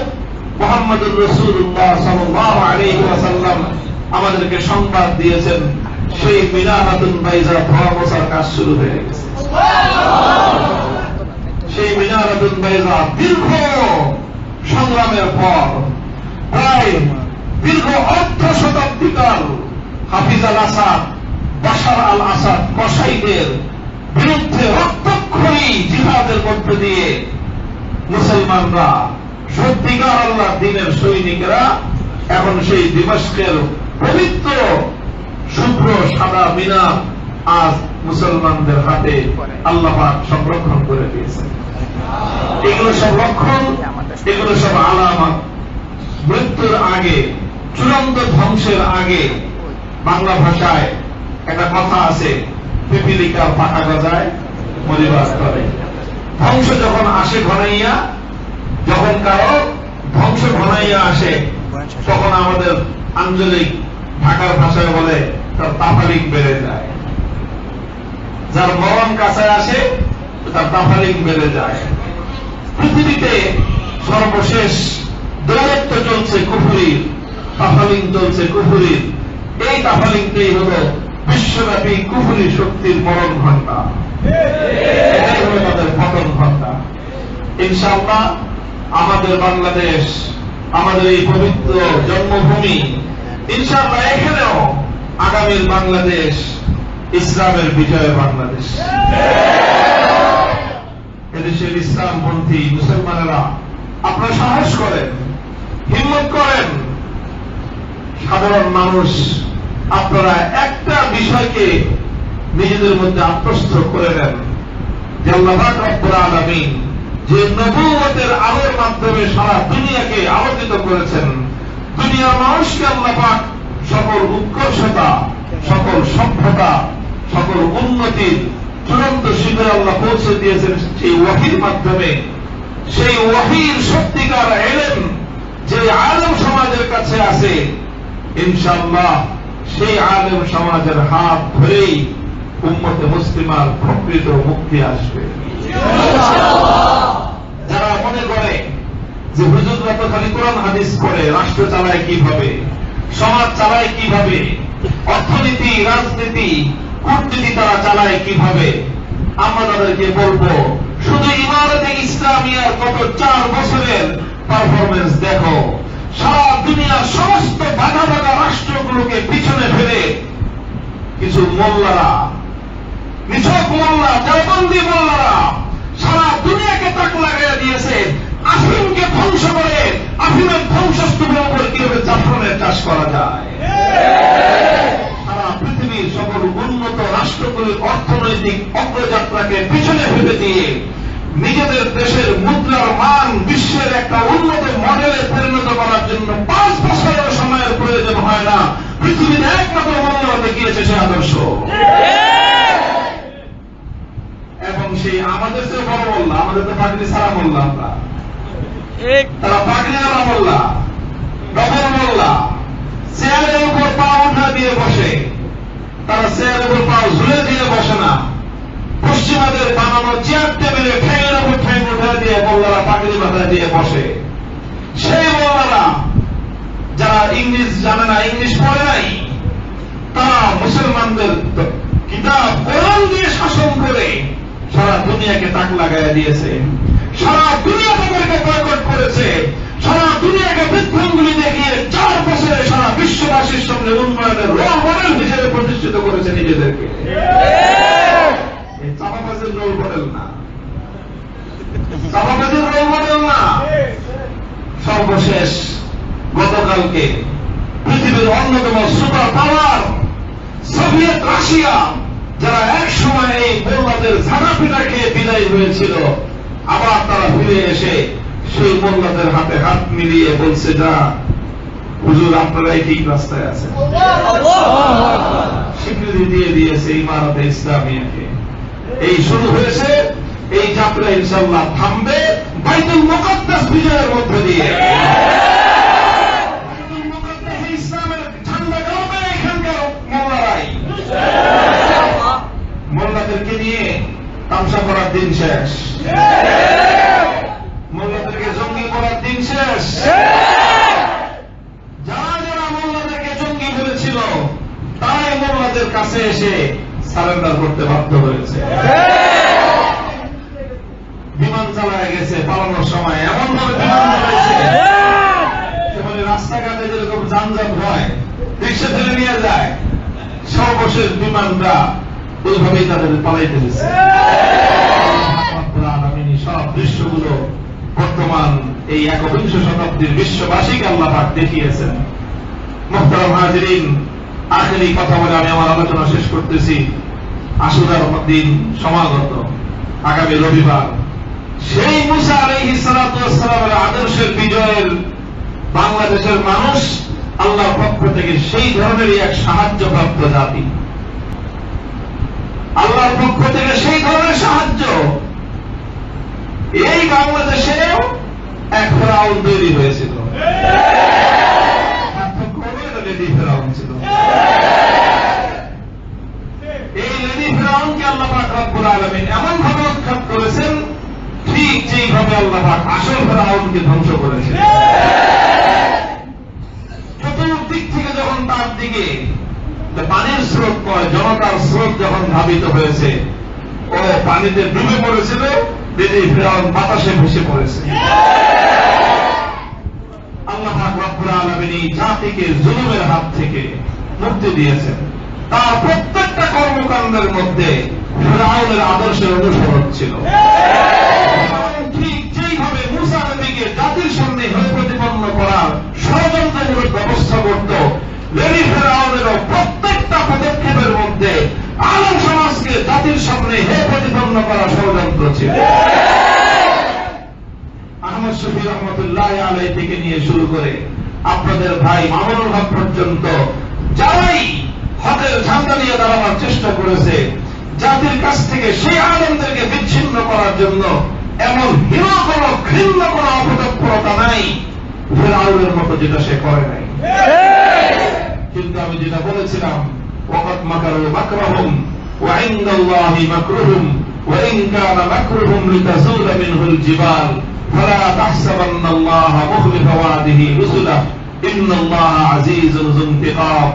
মুহাম্মদুর রাসূলুল্লাহ সাল্লাল্লাহু আলাইহি ওয়াসাল্লাম আমাদেরকে সংবাদ দিয়েছেন। সেই মিনারাতুল বাইজা ধোয়া মোছার কাজ শুরু হয়ে গেছে। সেই মিনারাতুল বাইজা দীর্ঘ সংগ্রামের পর, প্রায় দীর্ঘ অর্ধ শতাব্দীকাল হাফিজ আল আসাদ, বাশার আল আসাদ কসাইদের বিরুদ্ধে রক্তক্ষয়ী জিহাদের মধ্য দিয়ে মুসলমানরা, সত্যিকার আল্লাহ দ্বীনের সৈনিকেরা এখন সেই দিমাশকের পবিত্র শুভ্র সাদা মিনার আজ মুসলমানদের হাতে আল্লাহ পাক সংরক্ষণ করে দিয়েছেন। এগুলো সব লক্ষণ, এগুলো সব আলামত। মৃত্যুর আগে, চূড়ান্ত ধ্বংসের আগে, বাংলা ভাষায় একটা কথা আছে, পিপিলিকার পাখা গজায় মরিবার করে। ধ্বংস যখন আসে ঘনাইয়া, যখন কারো ধ্বংস ঘনাইয়া আসে, তখন আমাদের আঞ্চলিক ঢাকার ভাষায় বলে তার তাফালিক বেড়ে যায়। যার মরণ কাছে আসে তার তাফালিক বেড়ে যায়। পৃথিবীতে সর্বশেষ দৌরত্ব চলছে কুফরির, তাফালিং চলছে কুফরির। এই তাফালিংটাই হল বিশ্বব্যাপী কুফরি শক্তির মরণ ঘণ্টা, এটাই হল তাদের পতন ঘণ্টা। ইনশাআল্লাহ আমাদের বাংলাদেশ, আমাদের এই পবিত্র জন্মভূমি, ইনশাআল্লাহ এখানেও আগামীর বাংলাদেশ ইসলামের বিজয়ের বাংলাদেশ। এদেশের ইসলামপন্থী মুসলমানেরা আপনারা সাহস করেন, হিম্মত করেন। সাধারণ মানুষ আপনারা একটা বিষয়কে নিজেদের মধ্যে আত্মস্থ করে নেন যে আল্লাহ পাক রব্বুল আলামিন যে নবুয়তের আলোর মাধ্যমে সারা দুনিয়াকে আলোকিত করেছেন, দুনিয়ার মানুষকে আল্লাহ পাক সকল উৎকর্ষতা, সকল সভ্যতা, সকল উন্নতির চূড়ান্ত শিখরে আল্লাহ পৌঁছে দিয়েছেন সেই ওয়াহির মাধ্যমে। সেই ওয়াহির সত্যিকার এলেম যে আলেম সমাজের কাছে আছে, ইনশাআল্লাহ সেই আলেম সমাজের হাত ধরেই উম্মতে মুসলিমার প্রকৃত মুক্তি আসবে। যারা মনে করে যে হুজুররা তো খালি কোরআন হাদিস করে, রাষ্ট্র চালায় কিভাবে, সমাজ চালায় কিভাবে, অর্থনীতি, রাজনীতি, কূটনীতি তারা চালায় কিভাবে, আমরা তাদেরকে বলবো শুধু ইমারতে ইসলামিয়ার গত 4 বছরের পারফরমেন্স দেখো। সারা দুনিয়ার সমস্ত বাধা বাধা রাষ্ট্রগুলোকে পিছনে ফেলে কিছু মোল্লারা, নিছক মোল্লা, দেওবন্দি মোল্লারা সারা দুনিয়াকে তাক লাগাইয়া দিয়েছে আফিমকে ধ্বংস করে, আফিমের ধ্বংসস্তূপের উপর কিভাবে জাফরানের চাষ করা যায়। সারা পৃথিবীর সকল উন্নত রাষ্ট্রগুলির অর্থনৈতিক অগ্রযাত্রাকে পিছনে ফেলে দিয়ে নিজেদের দেশের মুদ্রার মান বিশ্বের একটা উন্নত মডেলে পরিণত করার জন্য 5 বছরের সময়ের প্রয়োজন হয় না। পৃথিবীর একমাত্র মোল্লা দেখিয়েছে সে আদর্শ। এবং সেই আমাদের চেয়ে বড় মোল্লা, আমাদের তো পাগড়ি ছাড়া মোল্লা, আমরা তারা পাগড়িওয়ালা মোল্লা, ডবল মোল্লা, চেয়ারের উপর পা উঠা দিয়ে বসে। তারা চেয়ারের উপর পা ঝুলে দিয়ে বসে না, পশ্চিমাদের বানানো চেয়ার টেবিলে ঠ্যাঙের উপর ঠ্যাং উঠা দিয়ে মোল্লারা পাগড়ি মাথা দিয়ে বসে। সেই মোল্লারা যারা ইংলিশ জানে না, ইংলিশ পড়ে নাই, তারা মুসলমানদের কিতাব কোরআন দিয়ে শাসন সারা দুনিয়াকে তাক লাগাইয়া দিয়েছে, সারা দুনিয়া তাদেরকে বয়কট করেছে, সারা দুনিয়াকে বিভ্রাঙ্গুলি দেখিয়ে 4 বছরে সারা বিশ্ববাসীর সামনে উন্নয়নের রোল মডেল হিসেবে প্রতিষ্ঠিত করেছে নিজেদেরকে। এই চাপাবাজের রোল মডেল না, চাপাবাজের রোল মডেল না। সর্বশেষ গতকালকে পৃথিবীর অন্যতম সুপার পাওয়ার সোভিয়েত রাশিয়া, যারা এক সময় এই মোল্লাদের ঝাঁটাপিটা খেয়ে বিদায় হয়েছিল, আবার তারা ফিরে এসে সেই মোল্লাদের হাতে হাত মিলিয়ে বলছে, যা হুজুর আপনারাই ঠিক রাস্তায় আছেন। স্বীকৃতি দিয়ে দিয়েছে ইমারতে ইসলামিয়াকে। এই শুরু হয়েছে, এই যাত্রা ইনশাআল্লাহ থামবে বাইতুল মুকাদ্দাস বিজয়ের মধ্য দিয়ে। বাইতুল মুকাদ্দাসে ইসলামের ঝান্ডা গাড়বে এখানকার মোল্লারাই। মোল্লাদেরকে নিয়ে তামসা করার দিন শেষ, মোল্লাদেরকে জঙ্গি করার দিন শেষ। যারা যারা মোল্লাদেরকে জঙ্গি বলেছিল তারাই মোল্লাদের কাছে এসে সারেন্ডার করতে বাধ্য হয়েছে। বিমান চালায় গেছে পালানোর সময়, এমন ভাবে বিমান চালাইছে যেমন রাস্তাঘাটে যেরকম যানজট হয়, রিক্সা ঠেলে নিয়ে যায়, সর্বশেষ বিমানটা ওইভাবেই তাদের পালাইতে হয়েছে। সব দৃশ্যগুলো বর্তমান এই একবিংশ শতাব্দীর বিশ্ববাসীকে আল্লাহ পাক দেখিয়েছেন। মুহতারাম হাজিরিন, আখেরি কথা বলে আমি আমার আলোচনা শেষ করতেছি। আশুরার দিন সমাগত, আগামী রবিবার। সেই মুসা আলাইহিস সালাতু ওয়াস সালামের আদর্শের বিজয়ের বাংলাদেশের মানুষ আল্লাহর পক্ষ থেকে সেই ধরনেরই এক সাহায্যপ্রাপ্ত জাতি। আল্লাহর পক্ষ থেকে সেই ধরনের সাহায্য এই বাংলাদেশেও এক ফেরাউন তৈরি হয়েছিল। লেডি ফেরাউন ছিল। এই লেডি ফেরাউনকে আল্লাহ পাক রব্বুল আলামিন এমন ভাবে উৎখাত করেছেন, ঠিক যেইভাবে আল্লাহ পাক আসল ফেরাউনকে ধ্বংস করেছেন। চতুর্দিক থেকে যখন তার দিকে পানির স্রোত পড়ে, জনতার স্রোত যখন ধাবিত হয়েছে, ও পানিতে ডুবে পড়েছিল, লেডি ফেরাউন বাতাসে ভেসে পড়েছে। আল্লাহ পাক রব্বুল আলামিন এই জাতিকে জুলুমের হাত থেকে মুক্তি দিয়েছেন। তার প্রত্যেকটা কর্মকাণ্ডের মধ্যে ফেরাউনের আদর্শের অনুসরণ ছিল। ঠিক যেইভাবে মুসা নবীকে জাতির সামনে হয়ে প্রতিপন্ন করার ষড়যন্ত্রমূলক ব্যবস্থা করত, লেডি ফেরাউনেরও প্রত্যেকটা পদক্ষেপের মধ্যে আলেম সমাজকে জাতির সামনে হে প্রতিপন্ন করার ষড়যন্ত্র ছিল। আহমদ শফি রহমতুল্লাহ আলাইহি থেকে নিয়ে শুরু করে আপনাদের ভাই মামুনুল হক পর্যন্ত যারাই হকের ঝান্ডা নিয়ে দাঁড়ানোর চেষ্টা করেছে, জাতির কাছ থেকে সেই আলেমদেরকে বিচ্ছিন্ন করার জন্য এমন হীন কোন ঘৃণ্য কোন অপতৎপরতা নাই ফেরাউনের মতো, যেটা সে করে নাই। কিন্তু আমি যেটা বলেছিলাম, ওয়াকাদ মাকারু মাকরাহুম ওয়া ইনদাল্লাহি মাকরুহুম ওয়া ইন কানা মাকরুহুম লিতাযুলা মিনহুল জিবাল ফালা তাহসাবান্নাল্লাহা মুখলিফা ওয়াদিহি রুসুলাহ ইন্নাল্লাহা আজিজুন যু ইনতিকাম।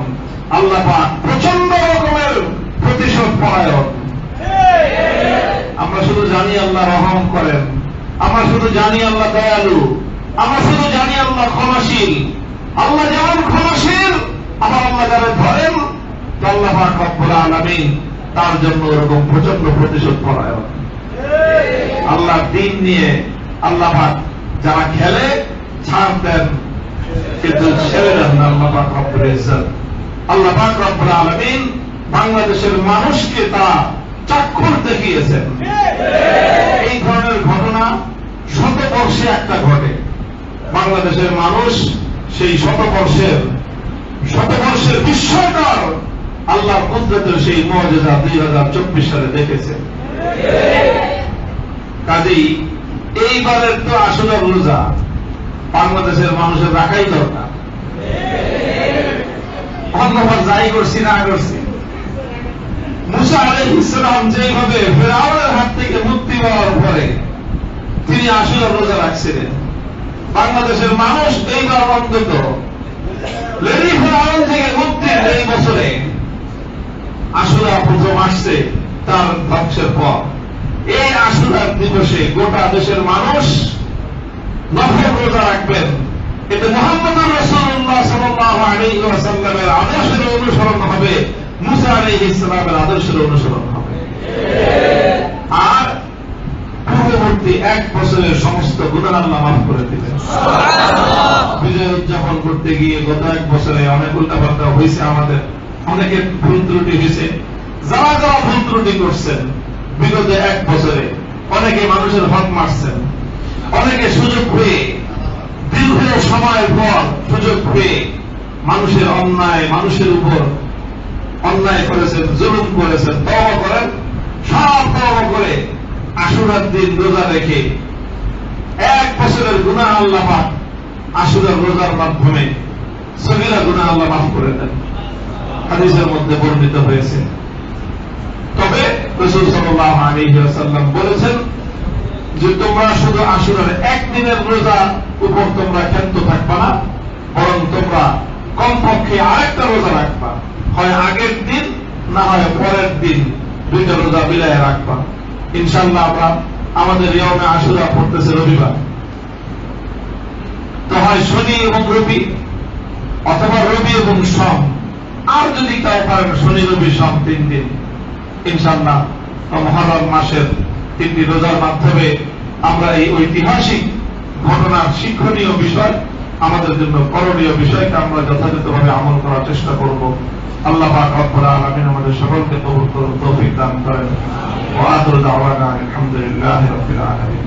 আল্লাহ পাক প্রচন্ড রকমের প্রতিশোধ পরায়ণ। আমরা শুধু জানি আল্লাহ রহম করেন, আমরা শুধু জানি আল্লাহ দয়ালু, আমরা শুধু জানি আল্লাহ ক্ষমাশীল। আল্লাহ যেমন ক্ষমাশীল, আবার আল্লাহ যারা ধরেন তো আল্লাহ পাক রব্বুল আলামিন তার জন্য ওরকম প্রচন্ড প্রতিশোধ পরায়ণ। আল্লাহ দিন নিয়ে আল্লাহ পাক যারা খেলে ছাড় দেন, কিন্তু ছেড়ে দেন না আল্লাহ পাক রব্বুল ইজ্জত। আল্লাহ পাক রব্বুল আলামিন বাংলাদেশের মানুষকে তা চাক্ষুষ দেখিয়েছেন। এই ধরনের ঘটনা শতবর্ষে একটা ঘটে। বাংলাদেশের মানুষ সেই শতবর্ষের বিস্ময়কর আল্লাহর কুদরতের সেই মুআজিজা 2024 সালে দেখেছে। কাজেই এইবারের তো আসলে রোজা বাংলাদেশের মানুষের রাখাই দরকার। অন্যবার যাই করছি না করছি, মুসা আলাইহিস সালাম যেভাবে ফেরাউনের হাত থেকে মুক্তি পাওয়ার পরে তিনি আসলে রোজা রাখছিলেন, বাংলাদেশের মানুষ এইবার অন্তত লেডি ফেরাউন থেকে মুক্তির এই বছরে আসলে প্রথম আসছে তার ধ্বংসের পর। এই আশুরার দিবসে গোটা দেশের মানুষ নফল রোজা রাখবেন। এতে মুহাম্মদুর রাসূলুল্লাহ সাল্লাল্লাহু আলাইহি ওয়াসাল্লামের আদর্শের অনুসরণ হবে, মুসা আলাইহিস সালামের আদর্শের অনুসরণ হবে। আর পূর্ববর্তী 1 বছরের সমস্ত গুনাহ আল্লাহ মাফ করে দিবেন। বিজয় উদযাপন করতে গিয়ে গত 1 বছরে অনেক উল্টাপাল্টা হয়েছে, আমাদের অনেকে ভুল ত্রুটি হয়েছে। যারা যারা ভুল ত্রুটি করছেন বিগত 1 বছরে, অনেকে মানুষের হক মারছেন, অনেকে সুযোগ পেয়ে দীর্ঘ সময়ের পর সুযোগ পেয়ে মানুষের অন্যায়, মানুষের উপর অন্যায় করেছেন, জুলুম করেছেন, তওবা করেন। সব তওবা করে আশুরার দিন রোজা রেখে 1 বছরের গুনাহ আল্লাহ পাক আশুরার রোজার মাধ্যমে সগীরা গুনাহ আল্লাহ মাফ করে দেন, হাদিসের মধ্যে বর্ণিত হয়েছে। তবে রাসূল সাল্লাল্লাহু আলাইহি ওয়াসাল্লাম বলেছেন যে তোমরা শুধু আশুরার 1 দিনের রোজা উপর তোমরা ক্ষান্ত থাকবা না, বরং তোমরা কমপক্ষে আরেকটা রোজা রাখবা, হয় আগের দিন না হয় পরের দিন, 2টা রোজা মিলায় রাখবা। ইনশাআল্লাহ আমরা আমাদের ইয়মে আশুরা পড়তেছে রবিবার, তো হয় শনি এবং রবি অথবা রবি এবং সোম, আর যদি কেউ পারেন শনি রবি সোম 3 দিন। ইনশাআল্লাহ মুহররম মাসের 3টি রোজার মাধ্যমে আমরা এই ঐতিহাসিক ঘটনার শিক্ষণীয় বিষয়, আমাদের জন্য করণীয় বিষয়কে আমরা যথাযথভাবে আমল করার চেষ্টা করব। আল্লাহ পাক রব্বুল আলামিন আমাদের সকলকে কবুল করুন, তৌফিক দান করেন। ওয়া আখিরু দাওয়ানা আলহামদুলিল্লাহি রাব্বিল আলামিন।